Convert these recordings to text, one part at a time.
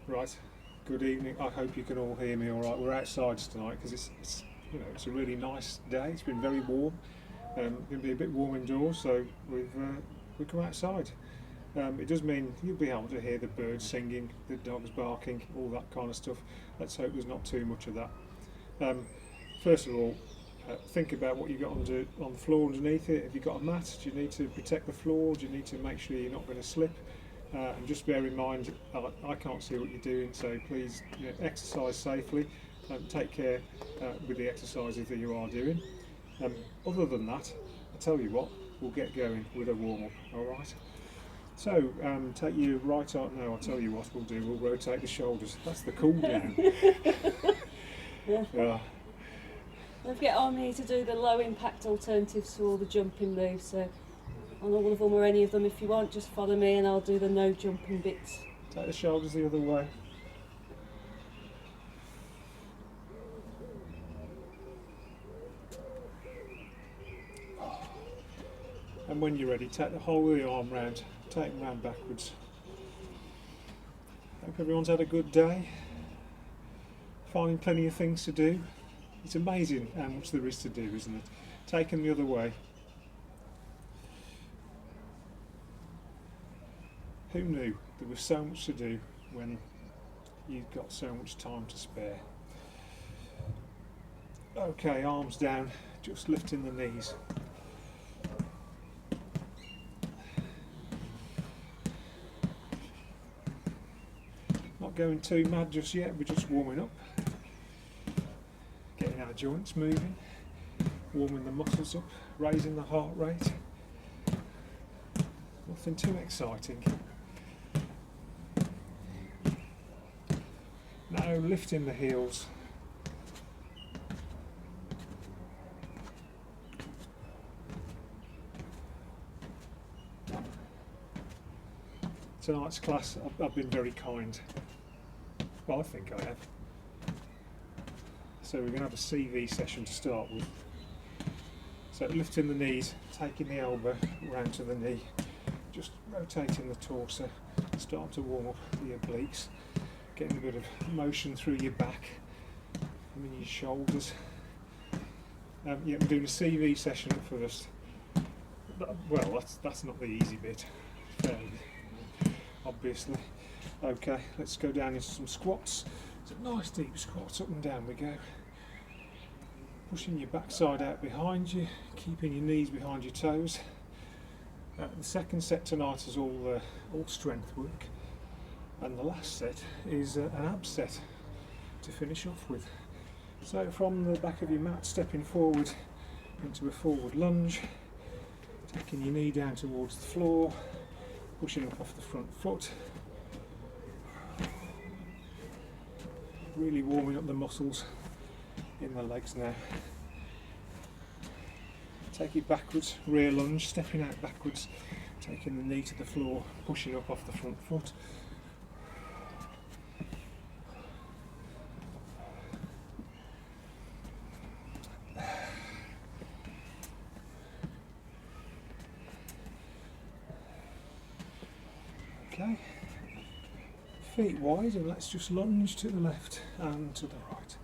Right, good evening. I hope you can all hear me all right. We're outside tonight because it's it's a really nice day. It's been very warm. Going to be a bit warm indoors, so we've come outside. It does mean you'll be able to hear the birds singing, the dogs barking, all that kind of stuff. Let's hope there's not too much of that. First of all, think about what you've got on the floor underneath it. Have you got a mat? Do you need to protect the floor? Do you need to make sure you're not going to slip? And just bear in mind, I can't see what you're doing, so please exercise safely and take care with the exercises that you are doing. Other than that, I tell you what, we'll get going with a warm-up, alright? So, take your right arm, no, I'll tell you what we'll do, we'll rotate the shoulders, that's the cool down. Yeah. Don't forget I'm here to do the low impact alternatives to all the jumping moves, so on all of them or any of them if you want, just follow me and I'll do the no jumping bits. Take the shoulders the other way. And when you're ready, take the whole of the arm round, take them round backwards. Hope everyone's had a good day, finding plenty of things to do. It's amazing how much there is to do, isn't it? Take them the other way. Who knew there was so much to do when you've got so much time to spare? Okay, arms down, just lifting the knees. Not going too mad just yet, we're just warming up. Getting our joints moving, warming the muscles up, raising the heart rate. Nothing too exciting. Now lifting the heels. Tonight's class, I've been very kind. Well, I think I have. So we're going to have a CV session to start with. So lifting the knees, taking the elbow round to the knee, just rotating the torso, start to warm up the obliques. Getting a bit of motion through your back and in your shoulders. Yeah, we're doing a CV session at first. Well, that's not the easy bit, obviously. Okay, let's go down into some squats. It's a nice deep squats, up and down we go. Pushing your backside out behind you, keeping your knees behind your toes. The second set tonight is all strength work. And the last set is an abs set to finish off with. So from the back of your mat, stepping forward into a forward lunge, taking your knee down towards the floor, pushing up off the front foot, really warming up the muscles in the legs now. Take it backwards, rear lunge, stepping out backwards, taking the knee to the floor, pushing up off the front foot. Okay, feet wide, and let's just lunge to the left and to the right.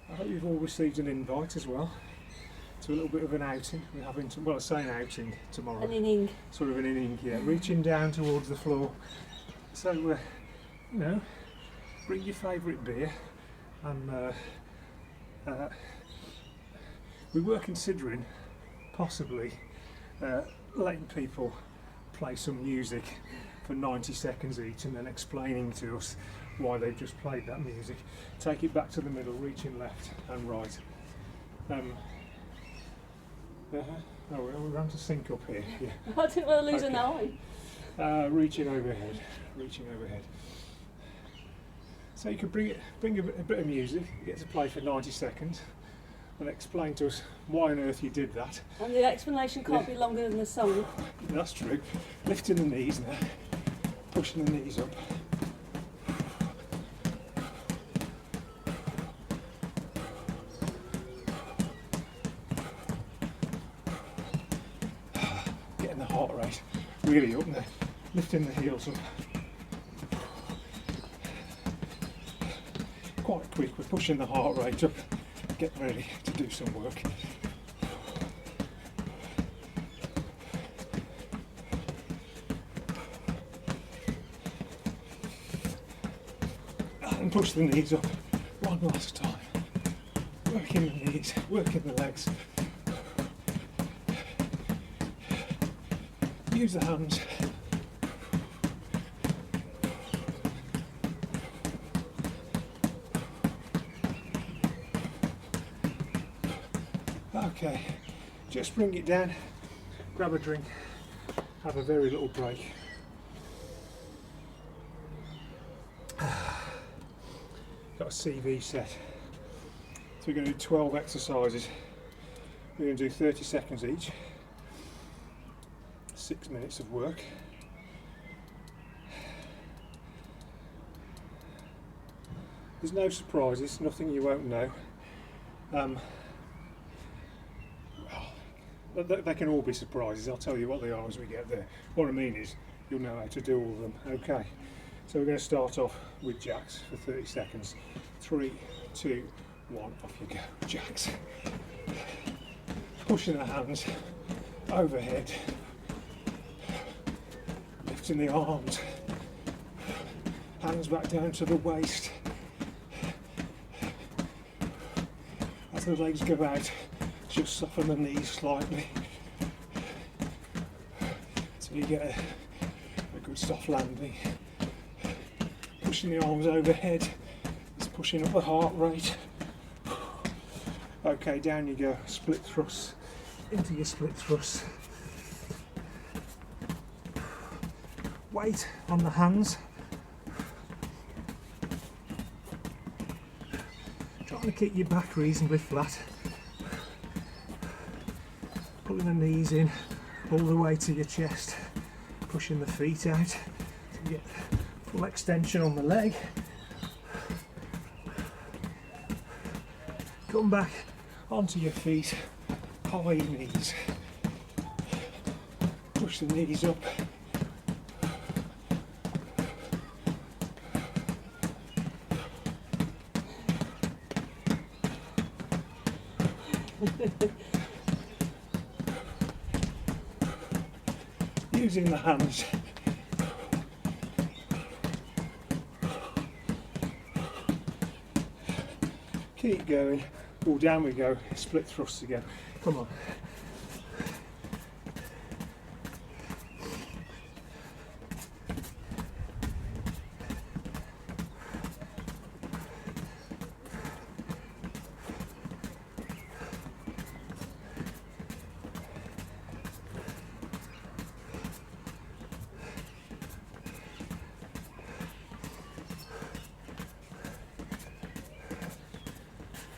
I hope you've all received an invite as well to a little bit of an outing. We're having, well, I say an outing tomorrow. An inning. Sort of an inning, yeah. Reaching down towards the floor. So, bring your favourite beer, and we were considering possibly letting people play some music for 90 seconds each and then explaining to us why they've just played that music. Take it back to the middle, reaching left and right. Oh, we're going to sync up here. Yeah. I didn't want to lose an eye. Reaching overhead, reaching overhead. So you could bring a bit of music, you get to play for 90 seconds, and explain to us why on earth you did that. And the explanation can't be longer than the song. That's true. Lifting the knees now, pushing the knees up. heart rate really up there, lifting the heels up. Quite quick, we're pushing the heart rate up, get ready to do some work. And push the knees up one last time. Working the knees, working the legs. Use the hands. Okay, just bring it down, grab a drink, have a very little break. Got a CV set. So we're going to do 12 exercises. We're going to do 30 seconds each. 6 minutes of work. There's no surprises, nothing you won't know. They can all be surprises. I'll tell you what they are as we get there. What I mean is, you'll know how to do all of them. Okay, so we're going to start off with jacks for 30 seconds. 3, 2, 1, off you go. Jacks. Pushing the hands overhead. Lifting the arms. Hands back down to the waist. As the legs go out, just soften the knees slightly so you get a good soft landing. Pushing the arms overhead is pushing up the heart rate. Okay, down you go. Split thrusts into your split thrusts. Weight on the hands. Trying to keep your back reasonably flat. Pulling the knees in all the way to your chest, pushing the feet out so you get full extension on the leg. Come back onto your feet, high knees. Push the knees up. Using the hands. Keep going. Oh, down we go. Split thrusts again. Come on.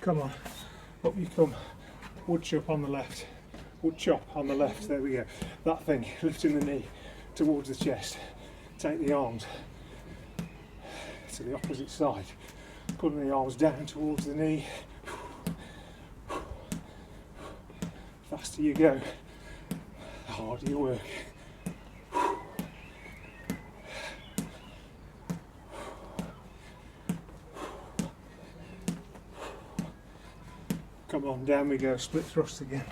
Come on, up you come. Wood chop on the left. Wood chop on the left. There we go. That thing, lifting the knee towards the chest. Take the arms to the opposite side. Pulling the arms down towards the knee. Faster you go, the harder you work. Come on, down we go, split thrust again.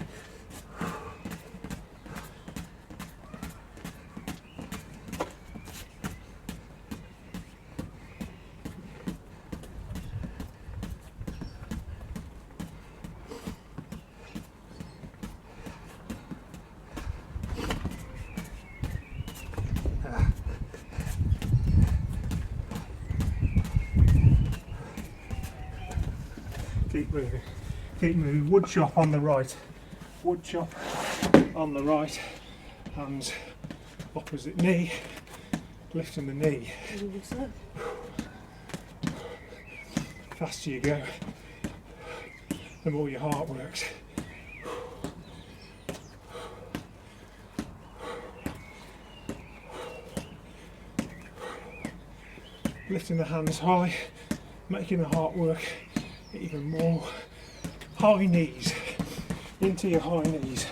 Keep moving. Keep moving. Wood chop on the right. Wood chop on the right. Hands opposite knee. Lifting the knee. Faster you go, the more your heart works. Lifting the hands high, making the heart work even more. High knees, into your high knees.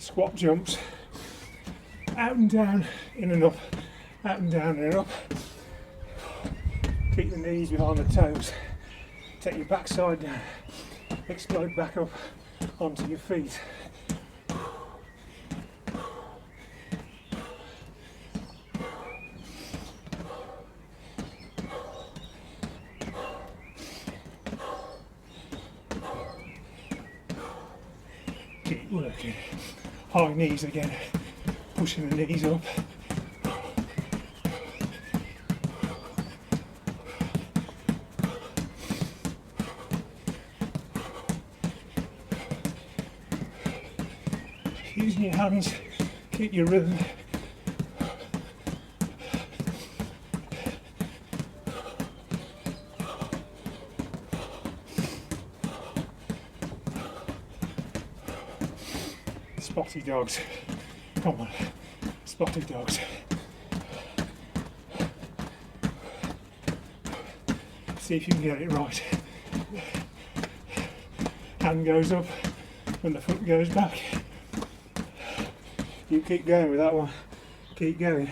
squat jumps, out and down, in and up, out and down, in and up. Keep the knees behind the toes, take your backside down, explode back up onto your feet. Keep working. High knees again, pushing the knees up. Using your hands, keep your rhythm. Spotty dogs. Come on, spotty dogs. See if you can get it right. Hand goes up and the foot goes back. You keep going with that one. Keep going.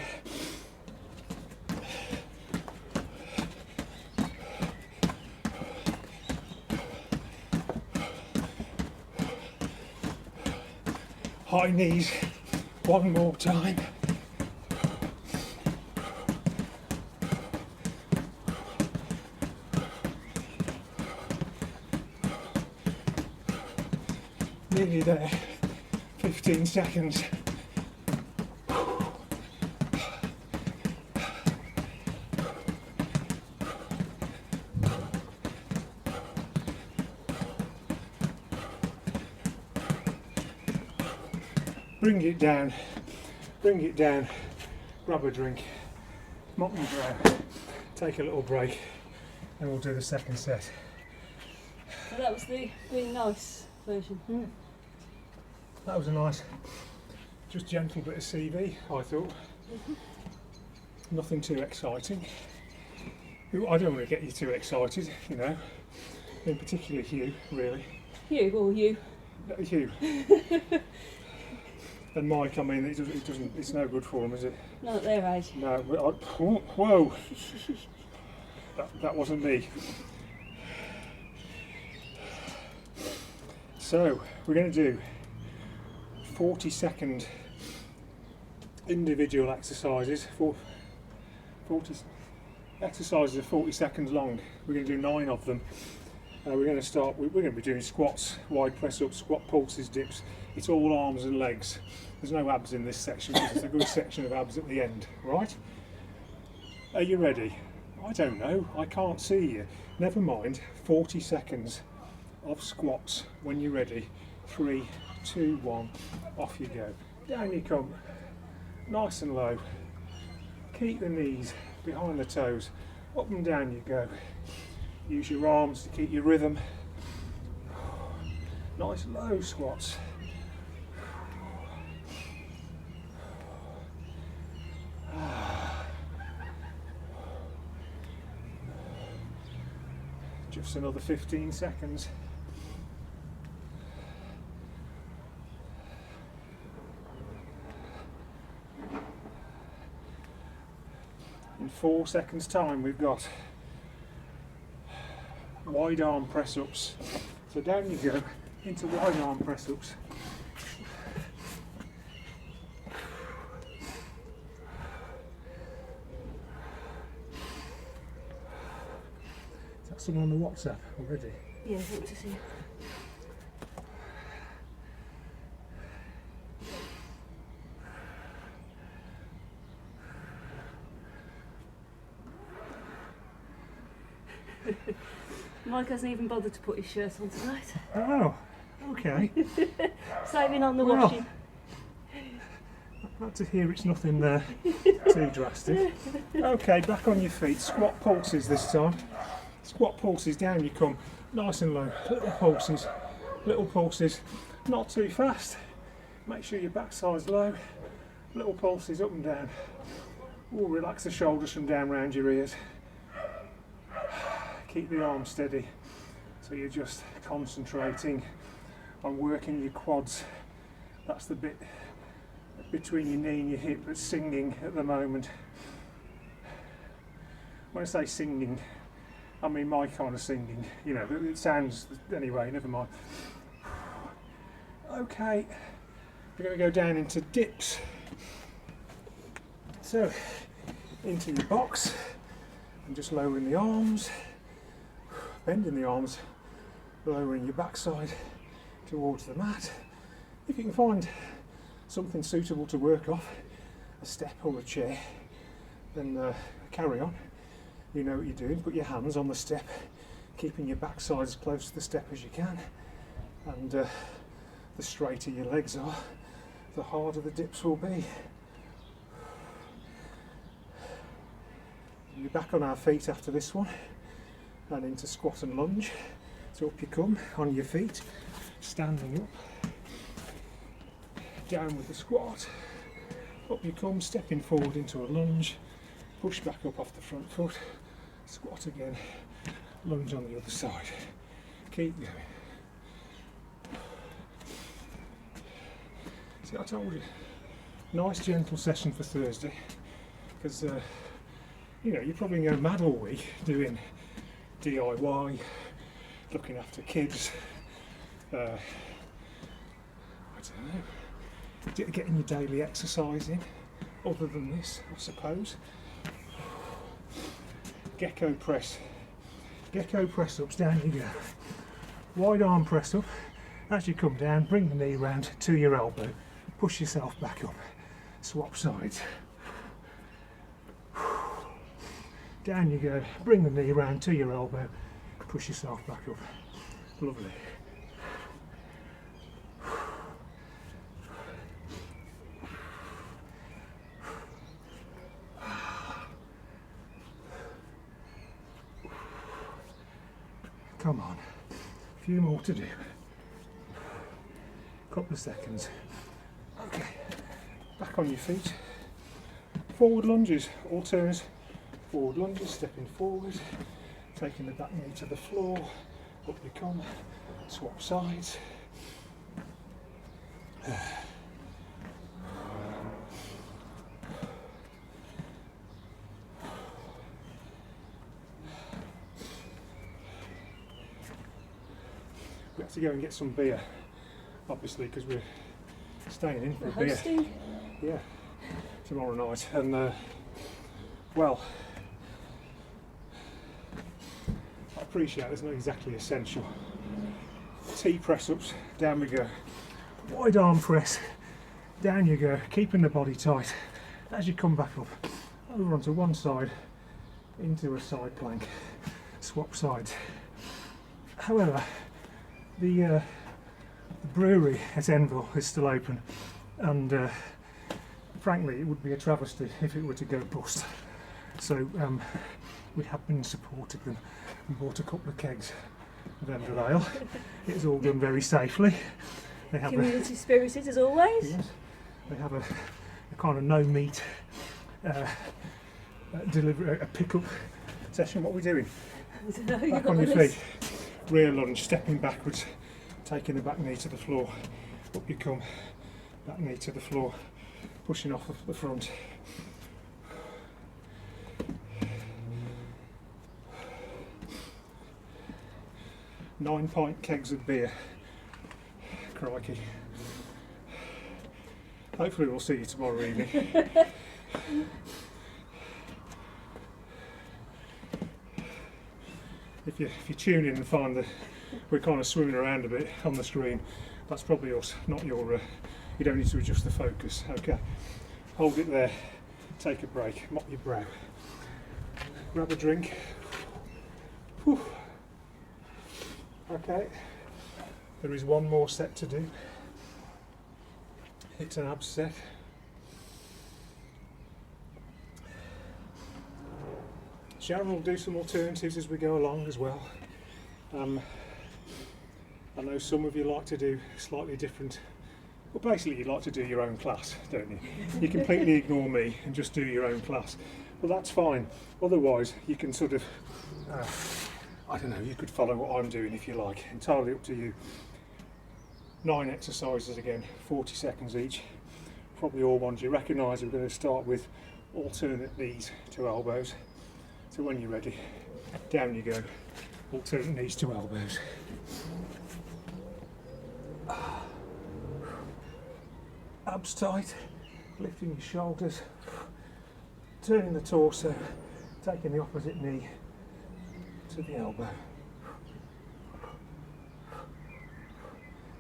High knees. One more time. Nearly there. 15 seconds. Bring it down, grab a drink, mop your brow, take a little break, and we'll do the second set. So that was the really nice version. That was a nice, just gentle bit of CV, I thought. Nothing too exciting. I don't want to get you too excited, you know, in particular Hugh, really. Hugh or you? Hugh. And Mike, I mean, it's no good for them, is it? Not at their age. No, whoa, that wasn't me. So, we're going to do 40-second individual exercises. 40 exercises are 40 seconds long. We're going to do 9 of them. We're going to be doing squats, wide press ups, squat pulses, dips. It's all arms and legs. There's no abs in this section because it's a good section of abs at the end, right? Are you ready? I don't know, I can't see you. Never mind, 40 seconds of squats when you're ready. 3, 2, 1, off you go. Down you come, nice and low. Keep the knees behind the toes, up and down you go. Use your arms to keep your rhythm. Nice low squats. Just another 15 seconds. In 4 seconds time we've got wide arm press ups. So down you go into wide arm press ups. Is that someone on the WhatsApp already? Yeah, I want to see. Mike hasn't even bothered to put his shirt on tonight. Oh, okay. Saving on the Well, washing. Glad to hear it's nothing too drastic. Okay, back on your feet. Squat pulses this time. Squat pulses, down you come. Nice and low. Little pulses. Not too fast. Make sure your backside's low. Little pulses up and down. Ooh, relax the shoulders from down round your ears. Keep the arms steady, so you're just concentrating on working your quads That's the bit between your knee and your hip that's singing at the moment. When I say singing, I mean my kind of singing, you know, it sounds, anyway, never mind. Okay, we're going to go down into dips. So, into your box, and just lowering the arms, bending the arms, lowering your backside towards the mat. If you can find something suitable to work off, a step or a chair, then carry on. You know what you're doing. Put your hands on the step, keeping your backside as close to the step as you can, and the straighter your legs are, the harder the dips will be. We'll be back on our feet after this one, and into squat and lunge. So up you come on your feet, standing up, down with the squat, up you come, stepping forward into a lunge, push back up off the front foot, squat again, lunge on the other side. Keep going. See, I told you, nice gentle session for Thursday, because you know, you're probably going mad all week doing DIY, looking after kids, I don't know, getting your daily exercise in, other than this, I suppose. Gecko press ups, down you go. Wide arm press up, as you come down, bring the knee round to your elbow, push yourself back up, swap sides. Down you go, bring the knee round to your elbow, push yourself back up. Lovely. Come on, a few more to do. Couple of seconds. Okay, back on your feet. Forward lunges, alternate. Forward lunges, stepping forward, taking the back knee to the floor, up you come, swap sides. We have to go and get some beer, obviously, because we're staying in for a beer. Hosting? Yeah, tomorrow night. And well, I appreciate it's not exactly essential. T press ups, down we go. Wide arm press, down you go, keeping the body tight. As you come back up, over onto one side, into a side plank, swap sides. However, the brewery at Enville is still open, and frankly it would be a travesty if it were to go bust. So we have been supporting them and bought a couple of kegs of Enville Ale. It's all done very safely. They have Community spirited as always. Yes, they have a kind of no meat delivery, a pick-up session. What are we doing? Back on your feet. Rear lunge, stepping backwards, taking the back knee to the floor. Up you come, back knee to the floor, pushing off the front. Nine-pint kegs of beer. Crikey. Hopefully we'll see you tomorrow evening. If you tune in and find that we're kind of swimming around a bit on the screen, that's probably us, not your, you don't need to adjust the focus. Okay, hold it there, take a break, mop your brow, grab a drink. Whew. Okay, there is one more set to do. It's an abs set. Sharon will do some alternatives as we go along as well. I know some of you like to do slightly different, well basically you like to do your own class, don't you? You completely ignore me and just do your own class. Well that's fine, otherwise you can sort of, I don't know, you could follow what I'm doing if you like, entirely up to you. 9 exercises again, 40 seconds each. Probably all ones you recognise. We're going to start with alternate knees to elbows. So when you're ready, down you go. Alternate knees to elbows. Abs tight, lifting your shoulders, turning the torso, taking the opposite knee to the elbow.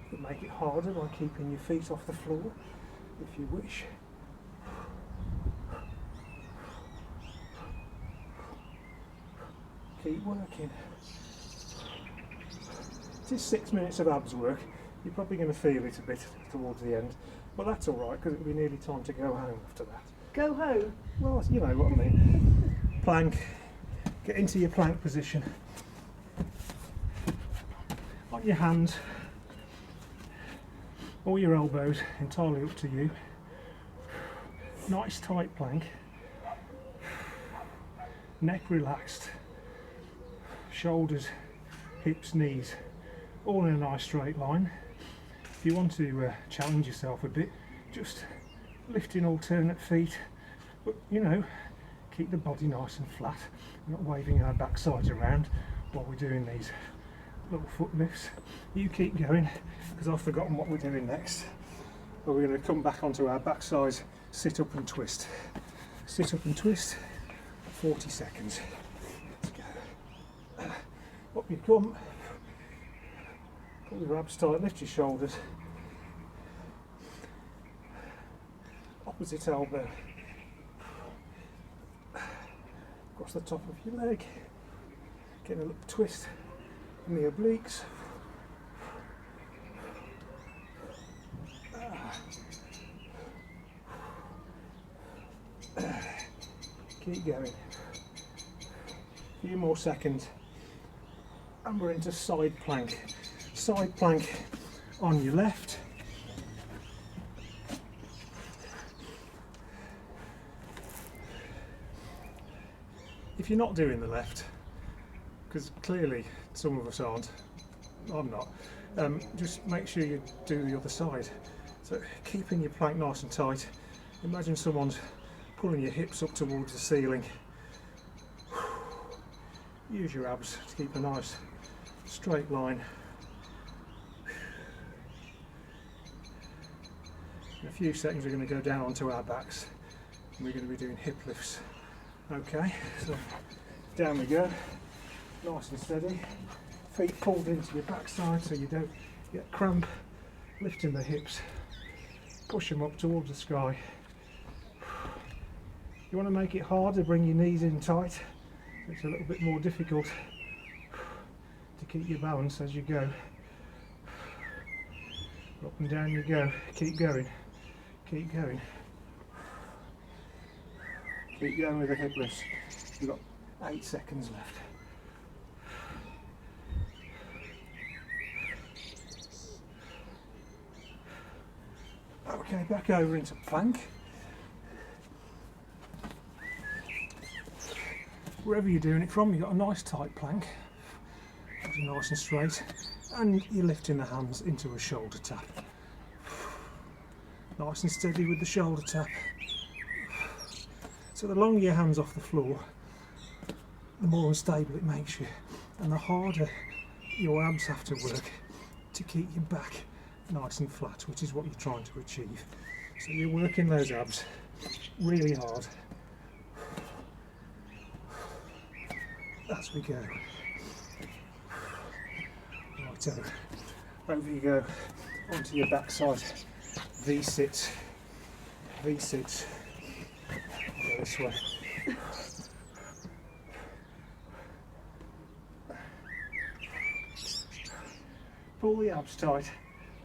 You can make it harder by keeping your feet off the floor if you wish. Keep working. It is 6 minutes of abs work. You're probably going to feel it a bit towards the end, but that's alright because it'll be nearly time to go home after that. Go home? Well, you know what I mean. Plank. Get into your plank position. On your hands or your elbows, entirely up to you. Nice tight plank. Neck relaxed. Shoulders, hips, knees, all in a nice straight line. If you want to challenge yourself a bit, just lifting alternate feet, but you know, keep the body nice and flat, not waving our backsides around while we're doing these little foot lifts. You keep going, because I've forgotten what we're doing next. But we're going to come back onto our backsides, sit up and twist. Sit up and twist, 40 seconds. Let's go. Up you come. Pull your abs tight, lift your shoulders. Opposite elbow. Across the top of your leg. Getting a little twist in the obliques. Keep going. A few more seconds. And we're into side plank. Side plank on your left. If you're not doing the left, because clearly some of us aren't, I'm not, just make sure you do the other side. So keeping your plank nice and tight. Imagine someone's pulling your hips up towards the ceiling. Use your abs to keep a nice straight line. In a few seconds we're going to go down onto our backs and we're going to be doing hip lifts. Okay, so down we go, nice and steady. Feet pulled into your backside so you don't get cramp. Lifting the hips, push them up towards the sky. You want to make it harder, bring your knees in tight. It's a little bit more difficult to keep your balance as you go. Up and down you go. Keep going. Keep going. Keep going with the hip lifts. You've got 8 seconds left. Okay, back over into plank. Wherever you're doing it from, you've got a nice tight plank. Nice and straight. And you're lifting the hands into a shoulder tap. Nice and steady with the shoulder tap. So the longer your hands off the floor, the more unstable it makes you. And the harder your abs have to work to keep your back nice and flat, which is what you're trying to achieve. So you're working those abs really hard as we go. Righto, over you go onto your backside. V-sit, V-sit. Go this way. Pull the abs tight.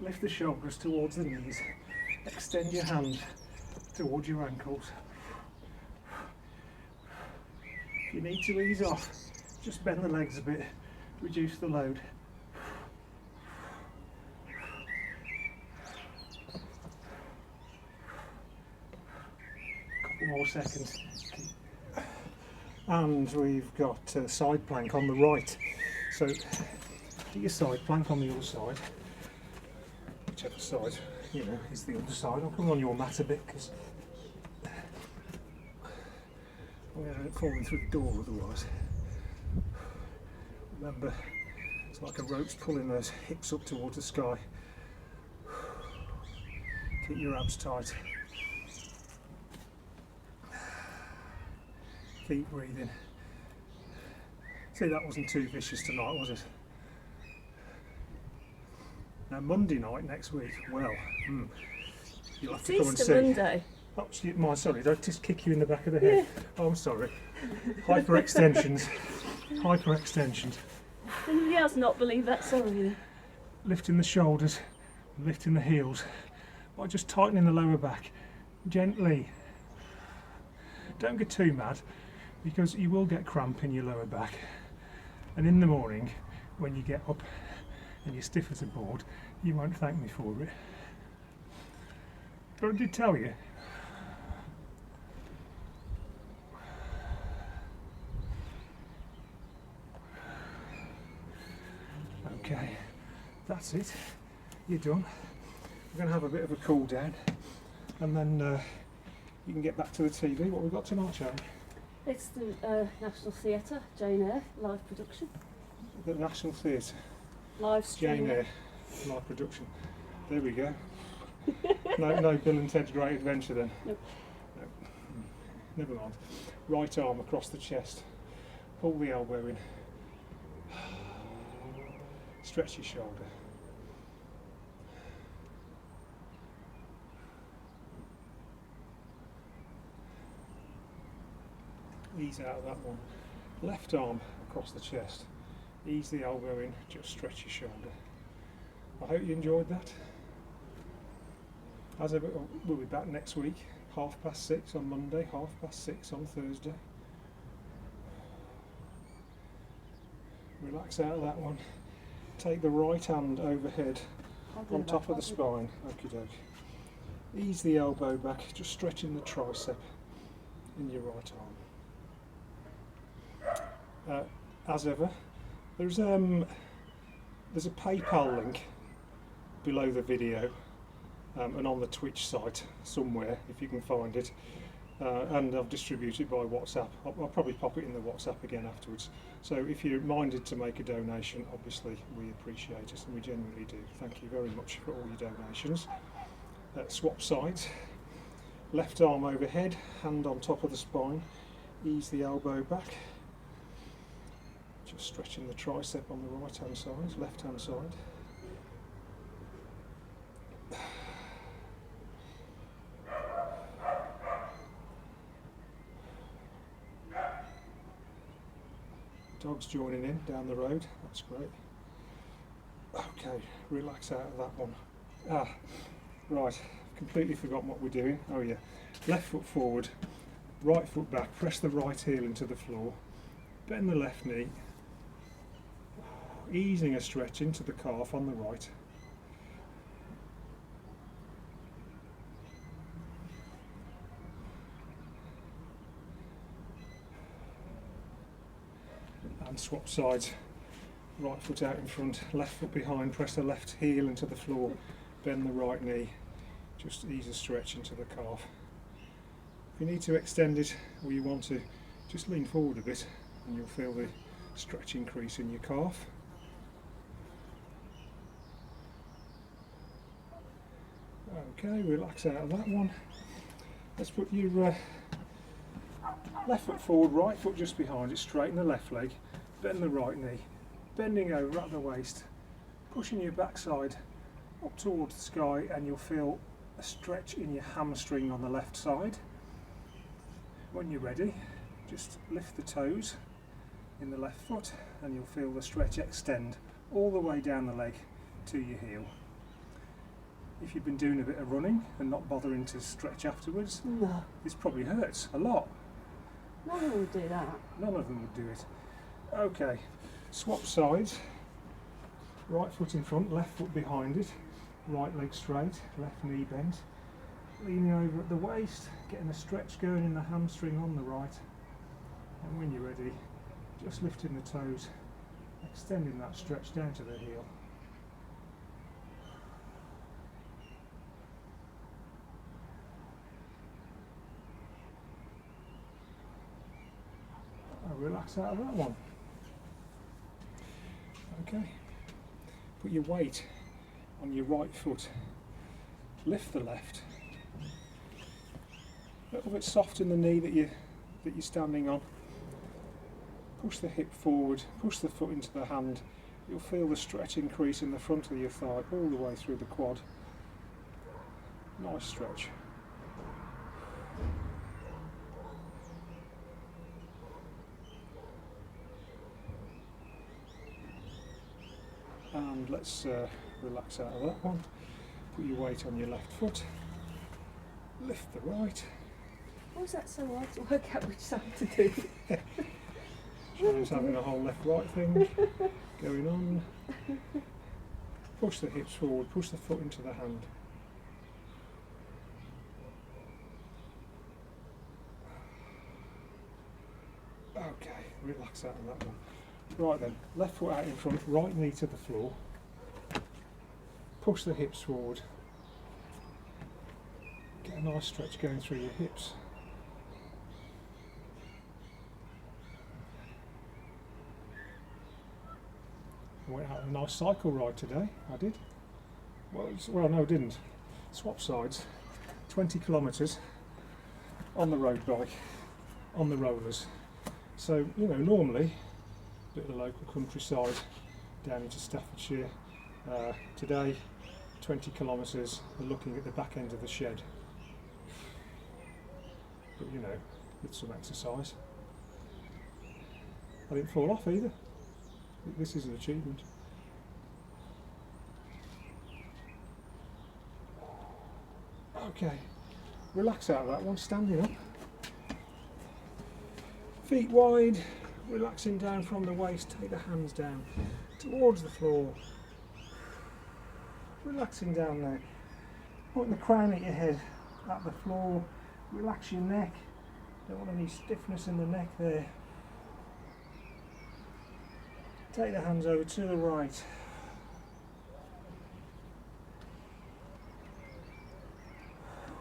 Lift the shoulders towards the knees. Extend your hand towards your ankles. If you need to ease off, just bend the legs a bit, reduce the load. Couple more seconds. And we've got side plank on the right. So get your side plank on the other side. whichever side, you know, is the other side. I'll come on your mat a bit because I'm going to end up falling through the door otherwise. Remember, it's like a rope's pulling those hips up towards the sky. Keep your abs tight. Keep breathing. See, that wasn't too vicious tonight, was it? Now Monday night next week, well, you'll have to come and see. Easter Monday. Oh, sorry, did I just kick you in the back of the head? Yeah. Oh, I'm sorry. Hyperextensions. Hyperextensions. Anybody else not believe that? Sorry. Lifting the shoulders, lifting the heels, by just tightening the lower back, gently. Don't get too mad, because you will get cramp in your lower back. And in the morning, when you get up and you're stiff as a board, you won't thank me for it. But I did tell you. Okay, that's it. You're done. We're going to have a bit of a cool down, and then you can get back to the TV. What we've got tonight, shall we? It's the National Theatre, Jane Eyre, live production. The National Theatre, Live stream. Jane Eyre, live production. There we go. No Bill and Ted's Great Adventure then? Nope. No. Never mind. Right arm across the chest. Pull the elbow in. Stretch your shoulder. Ease out of that one. Left arm across the chest. Ease the elbow in, just stretch your shoulder. I hope you enjoyed that. As ever, we'll be back next week, 6:30 on Monday, 6:30 on Thursday. Relax out of that one. Take the right hand overhead on top of the spine. Okie doke. Ease the elbow back, just stretching the tricep in your right arm. As ever, there's a PayPal link below the video and on the Twitch site somewhere if you can find it. And I've distributed it by WhatsApp. I'll probably pop it in the WhatsApp again afterwards. So if you're minded to make a donation, obviously we appreciate it, and we genuinely do. Thank you very much for all your donations. Swap sides. Left arm overhead, hand on top of the spine. Ease the elbow back. Just stretching the tricep on the right hand side, left hand side. Dog's joining in down the road, that's great. Okay, relax out of that one. Right, completely forgotten what we're doing. Oh yeah, left foot forward, right foot back, press the right heel into the floor, bend the left knee, easing a stretch into the calf on the right. And swap sides, right foot out in front, left foot behind, press the left heel into the floor, bend the right knee, just ease a stretch into the calf. If you need to extend it or you want to, just lean forward a bit and you'll feel the stretch increase in your calf. Okay, relax out of that one. Let's put your left foot forward, right foot just behind it, straighten the left leg, bend the right knee, bending over at the waist, pushing your backside up towards the sky, and you'll feel a stretch in your hamstring on the left side. When you're ready, just lift the toes in the left foot and you'll feel the stretch extend all the way down the leg to your heel. If you've been doing a bit of running and not bothering to stretch afterwards, No. this probably hurts a lot. None of them would do that. None of them would do it. Okay, swap sides. Right foot in front, left foot behind it. Right leg straight, left knee bent. Leaning over at the waist, getting a stretch going in the hamstring on the right. And when you're ready, just lifting the toes, extending that stretch down to the heel. relax out of that one. Okay, put your weight on your right foot, lift the left, a little bit soft in the knee that you're standing on, push the hip forward, push the foot into the hand. You'll feel the stretch increase in the front of your thigh all the way through the quad. Nice stretch. And let's relax out of that one. Put your weight on your left foot, lift the right. Why is that so hard to work out which side to do? Sharon's having a whole left-right thing going on. Push the hips forward, push the foot into the hand. Okay, relax out of that one. Right then, left foot out in front, right knee to the floor. Push the hips forward. Get a nice stretch going through your hips. I went out on a nice cycle ride today, I did. Well, no I didn't. Swap sides, 20 kilometres on the road bike, on the rollers. So, you know, normally, a bit of the local countryside down into Staffordshire. Today, 20 kilometres, we're looking at the back end of the shed. But, you know, with some exercise. I didn't fall off either. This is an achievement. Okay, relax out of that one, standing up. Feet wide, relaxing down from the waist, take the hands down towards the floor. Relaxing down there. Putting the crown at your head, at the floor. Relax your neck. Don't want any stiffness in the neck there. Take the hands over to the right.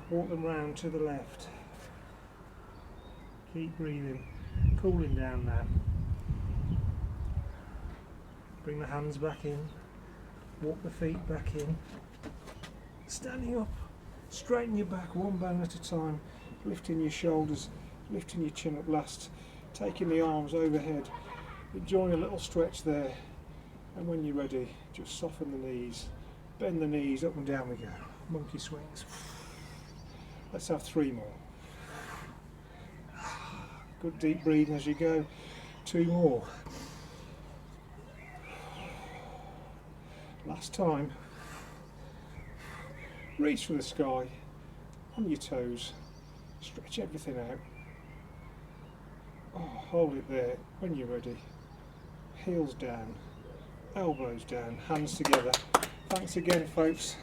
Walk them round to the left. Keep breathing, cooling down now. Bring the hands back in. Walk the feet back in. Standing up, straighten your back one bone at a time, lifting your shoulders, lifting your chin up last, taking the arms overhead. Enjoying a little stretch there, and when you're ready, just soften the knees, bend the knees, up and down we go. Monkey swings. Let's have 3 more. Good deep breathing as you go. 2 more. Last time. Reach for the sky, on your toes, stretch everything out. Oh, hold it there when you're ready. Heels down, elbows down, hands together. Thanks again, folks.